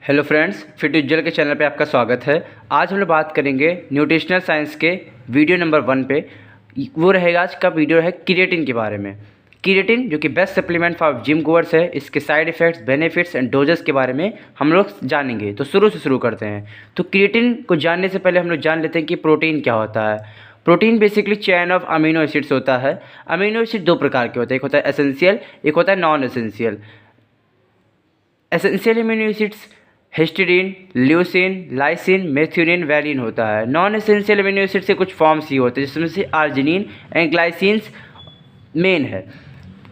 Hello friends, fit उज्जवल के channel पे आपका स्वागत है। आज हम लोग बात करेंगे न्यूट्रिशनल साइंस के वीडियो नंबर 1 पे। वो रहेगा आज का वीडियो है क्रिएटिन के बारे में। क्रिएटिन जो कि best supplement for gym goers है, इसके side effects, benefits and doses के बारे में हम लोग जानेंगे। तो शुरू करते हैं। तो क्रिएटिन को जानने से पहले हम लोग जान लेते हैं कि प्रोटीन क्या होता है। Protein basically chain of amino acids होता है। अमीनो एसिड दो प्रकार के होते हैं, एक होता है एसेंशियल, एक होता है non essential. Essential amino acids histidine, leucine, lysine, methionine, valine होता है। नॉन एसेंशियल अमीनो एसिड से कुछ फॉर्म्स ही होते हैं, जिसमें से आर्जिनिन एंड ग्लाइसिन्स मेन है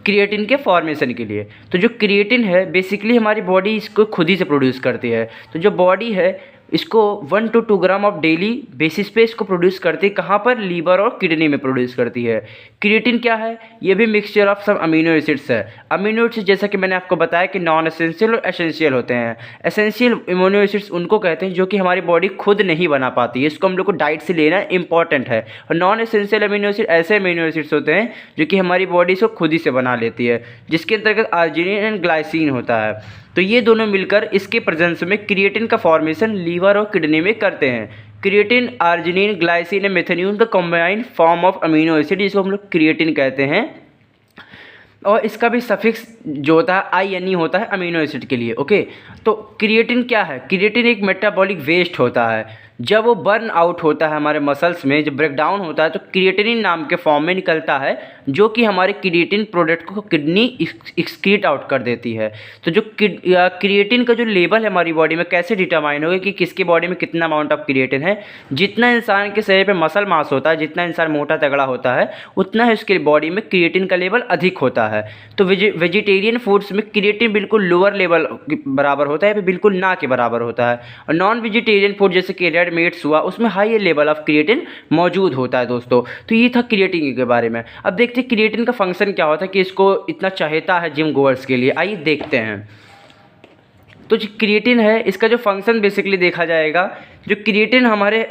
क्रिएटिन के फॉर्मेशन के लिए। तो जो क्रिएटिन है बेसिकली हमारी बॉडी इसको खुद ही से प्रोड्यूस करती है। तो जो बॉडी है इसको 1 to 2 gram of daily basis पे इसको प्रोड्यूस करती है। कहाँ पर? लीवर और किडनी में प्रोड्यूस करती है। क्रिएटिन क्या है? ये भी मिक्सचर ऑफ सब अमीनो एसिड्स है। अमीनो एसिड्स जैसा कि मैंने आपको बताया कि नॉन एसेंशियल और एसेंशियल होते हैं। एसेंशियल अमीनो एसिड्स उनको कहते हैं जो कि हमारी बॉडी खुद नहीं बना पाती है, इसको हम लोग को डाइट से लेना इंपॉर्टेंट है। और नॉन एसेंशियल अमीनो एसिड ऐसे अमीनो एसिड्स होते हैं जो कि हमारी बॉडी इसको खुद ही से बना लेती है, जिसके अंतर्गत आर्जिनिन एंड ग्लाइसिन होता है। तो ये दोनों मिलकर इसके प्रेजेंस में क्रिएटिन का फॉर्मेशन लीवर और किडनी में करते हैं। Creatine, arginine, glycine and methionine का combined form of amino acid, जिसको हम लोग क्रिएटिन कहते हैं। और इसका भी सफिक्स जो होता है INE होता है अमीनो एसिड के लिए। ओके, तो क्रिएटिन क्या है? क्रिएटिन एक मेटाबॉलिक वेस्ट होता है। जब वो बर्न आउट होता है हमारे मसल्स में, जब ब्रेक डाउन होता है तो क्रिएटिनिन नाम के फॉर्म में निकलता है, जो कि हमारे क्रिएटिन प्रोडक्ट को किडनी एक्सक्रीट आउट कर देती है। तो जो क्रिएटिन का जो लेवल है हमारी बॉडी में कैसे डिटरमाइन होगा कि किसकी बॉडी में कितना अमाउंट ऑफ क्रिएटिन है? जितना इंसान के शरीर पे मसल मास होता है, जितना इंसान मोटा तगड़ा होता है, उतना ही उसके बॉडी में क्रिएटिन का लेवल अधिक होता है। तो वेजिटेरियन फूड्स में क्रिएटिन बिल्कुल लोअर लेवल के बराबर होता है, बिल्कुल ना के बराबर होता है। और नॉन वेजिटेरियन फूड जैसे कि रेड मीट्स हुआ, उसमें हाई लेवल ऑफ क्रिएटिन मौजूद होता है दोस्तों। तो ये था क्रिएटिन के बारे में। अब देखते हैं क्रिएटिन का फंक्शन क्या होता है कि इसको इतना चाहता है जिम गोअर्स के लिए। आइए देखते हैं। तो जो क्रिएटिन है इसका जो फंक्शन बेसिकली देखा जाएगा, जो क्रिएटिन हमारे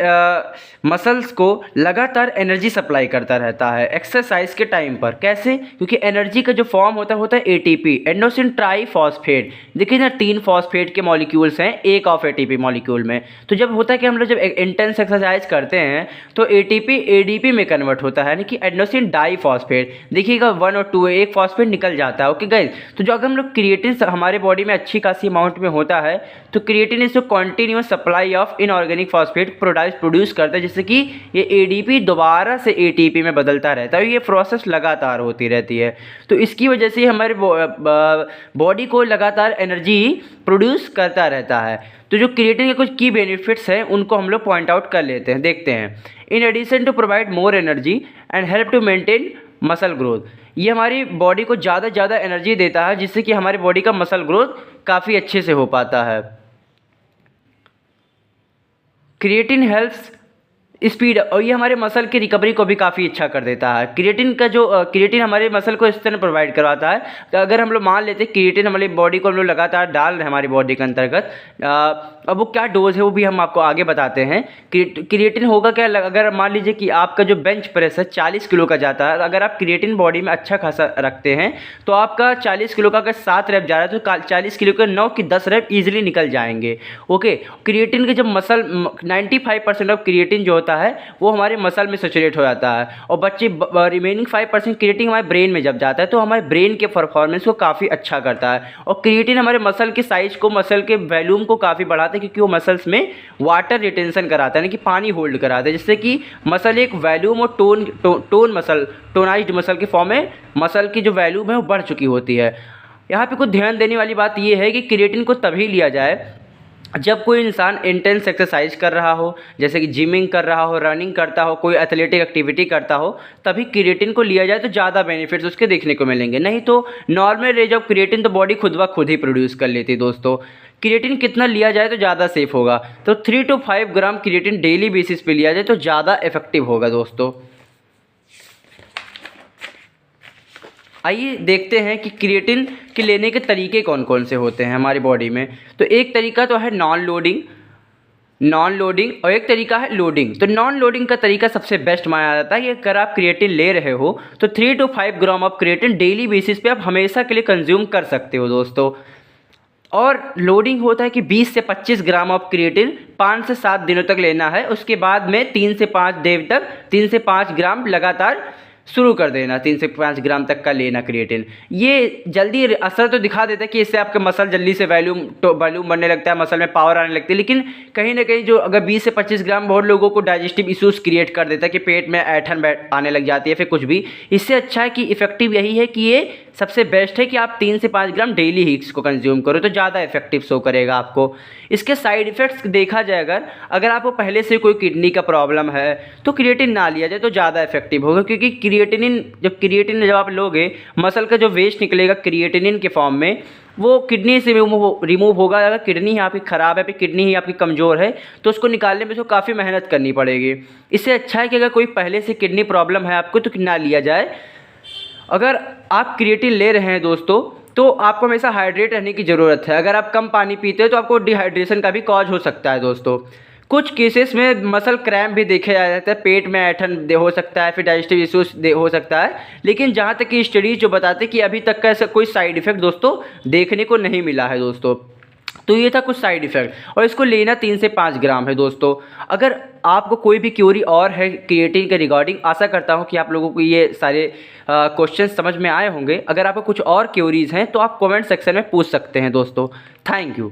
मसल्स को लगातार एनर्जी सप्लाई करता रहता है एक्सरसाइज के टाइम पर। कैसे? क्योंकि एनर्जी का जो फॉर्म होता है ATP, एंडोसिन ट्राईफॉस्फेट। देखिए ना, 3 फॉस्फेट के मॉलिक्यूल्स हैं एक ऑफ ATP मॉलिक्यूल में। तो जब होता है कि हम लोग जब इंटेंस एक्सरसाइज करते हैं तो ATP ADP में कन्वर्ट होता है, यानी कि एंडोसिन डाईफॉस्फेट। देखिएगा 1 और 2 एक फॉस्फेट निकल जाता है। ओके गाइस, तो जो अगर हम लोग क्रिएटिन हमारे बॉडी में अच्छी खासी अमाउंट में होता है तो क्रिएटिन इसको continuous supply of inorganic phosphate produce करता है, जिससे कि ये ADP दोबारा से ATP में बदलता रहता है। ये प्रोसेस लगातार होती रहती है। तो इसकी वजह से हमारे बॉडी को लगातार एनर्जी प्रोड्यूस करता रहता है। तो जो क्रिएटिन के कुछ की बेनिफिट्स हैं उनको हम लोग पॉइंट आउट कर लेते हैं, देखते हैं। In addition to provide more energy and help to maintain muscle growth, ये हमारी बॉडी को ज़्यादा एनर्जी देता है, जिससे कि हमारी बॉडी का मसल ग्रोथ काफ़ी अच्छे से हो पाता है। क्रिएटिन हेल्प्स स्पीड, और ये हमारे मसल की रिकवरी को भी काफ़ी अच्छा कर देता है। क्रिएटिन हमारे मसल को इस तरह प्रोवाइड करवाता है कि अगर हम लोग मान लेते हैं क्रिएटिन हमारी बॉडी को हम लोग लगातार डाल रहे हैं हमारी बॉडी के अंतर्गत, अब वो क्या डोज है वो भी हम आपको आगे बताते हैं। क्रिएटिन होगा क्या? अगर मान लीजिए कि आपका जो बेंच प्रेस है 40 किलो का जाता है, अगर आप क्रिएटिन बॉडी में अच्छा खासा रखते हैं तो आपका 40 किलो का अगर 7 रैप जा रहा है तो 40 किलो के 9 की 10 रैप ईजिली निकल जाएंगे। ओके, क्रिएटिन के जब मसल 95% ऑफ क्रिएटिन जो है वो हमारे मसल में सैचुरेट हो जाता है, और बच्चे रिमेनिंग 5% क्रिएटिन हमारे ब्रेन में जब जाता है तो हमारे ब्रेन के परफॉर्मेंस को काफ़ी अच्छा करता है। और क्रिएटिन हमारे मसल के साइज को, मसल के वॉल्यूम को काफ़ी बढ़ाता है, क्योंकि वो मसल्स में वाटर रिटेंशन कराता है, यानी कि पानी होल्ड कराता है, जिससे कि मसल एक वॉल्यूम और टोनाइज्ड मसल के फॉर्म में मसल की जो वॉल्यूम है वो बढ़ चुकी होती है। यहाँ पे कुछ ध्यान देने वाली बात ये है कि क्रिएटिन को तभी लिया जाए जब कोई इंसान इंटेंस एक्सरसाइज कर रहा हो, जैसे कि जिमिंग कर रहा हो, रनिंग करता हो, कोई एथलेटिक एक्टिविटी करता हो, तभी क्रिएटिन को लिया जाए तो ज़्यादा बेनिफिट्स उसके देखने को मिलेंगे। नहीं तो नॉर्मल रेंज ऑफ क्रिएटिन तो बॉडी खुद ब खुद ही प्रोड्यूस कर लेती है दोस्तों। क्रिएटिन कितना लिया जाए तो ज़्यादा सेफ होगा? तो 3 to 5 gram creatine daily basis पे लिया जाए तो ज़्यादा इफेक्टिव होगा दोस्तों। आइए देखते हैं कि क्रिएटिन के लेने के तरीके कौन कौन से होते हैं हमारी बॉडी में। तो एक तरीका तो है नॉन लोडिंग और एक तरीका है लोडिंग। तो नॉन लोडिंग का तरीका सबसे बेस्ट माना जाता है कि अगर आप क्रिएटिन ले रहे हो तो 3 to 5 gram of creatine daily basis पे आप हमेशा के लिए कंज्यूम कर सकते हो दोस्तों। और लोडिंग होता है कि 20 से 25 ग्राम ऑफ क्रिएटिन 5 से 7 दिनों तक लेना है। उसके बाद में 3 से 5 दिन तक 3 से 5 ग्राम लगातार शुरू कर देना, 3 से 5 ग्राम तक का लेना क्रिएटिन। ये जल्दी असर तो दिखा देता है कि इससे आपका मसल जल्दी से वॉल्यूम बढ़ने लगता है, मसल में पावर आने लगती है, लेकिन कहीं ना कहीं जो अगर 20 से 25 ग्राम बहुत लोगों को डाइजेस्टिव इश्यूज़ क्रिएट कर देता है कि पेट में ऐंठन आने लग जाती है फिर कुछ भी। इससे अच्छा है कि इफेक्टिव यही है कि ये सबसे बेस्ट है कि आप 3 से 5 ग्राम डेली ही इसको कंज्यूम करो तो ज़्यादा इफेक्टिव शो करेगा आपको। इसके साइड इफ़ेक्ट्स देखा जाए अगर आपको पहले से कोई किडनी का प्रॉब्लम है तो क्रिएटिन ना लिया जाए तो ज़्यादा इफेक्टिव होगा, क्योंकि क्रिएटिन जब आप लोगे मसल का जो वेस्ट निकलेगा क्रिएटिनिन के फॉर्म में वो किडनी से रिमूव होगा। अगर किडनी ही आपकी ख़राब है, फिर किडनी ही आपकी कमज़ोर है तो उसको निकालने में उसको काफ़ी मेहनत करनी पड़ेगी। इससे अच्छा है कि अगर कोई पहले से किडनी प्रॉब्लम है आपको तो ना लिया जाए। अगर आप क्रिएटिन ले रहे हैं दोस्तों तो आपको हमेशा हाइड्रेट रहने की ज़रूरत है। अगर आप कम पानी पीते हो तो आपको डिहाइड्रेशन का भी कॉज हो सकता है दोस्तों। कुछ केसेस में मसल क्रैम्प भी देखे जाता है, पेट में ऐंठन हो सकता है, फिर डाइजेस्टिव इश्यूज हो सकता है, लेकिन जहाँ तक कि स्टडीज़ जो बताते हैं कि अभी तक का ऐसा कोई साइड इफ़ेक्ट दोस्तों देखने को नहीं मिला है दोस्तों। तो ये था कुछ साइड इफ़ेक्ट और इसको लेना 3 से 5 ग्राम है दोस्तों। अगर आपको कोई भी क्यूरी और है क्रिएटिन के रिगार्डिंग, आशा करता हूँ कि आप लोगों को ये सारे क्वेश्चन समझ में आए होंगे। अगर आपको कुछ और क्यूरीज़ हैं तो आप कमेंट सेक्शन में पूछ सकते हैं दोस्तों। Thank you.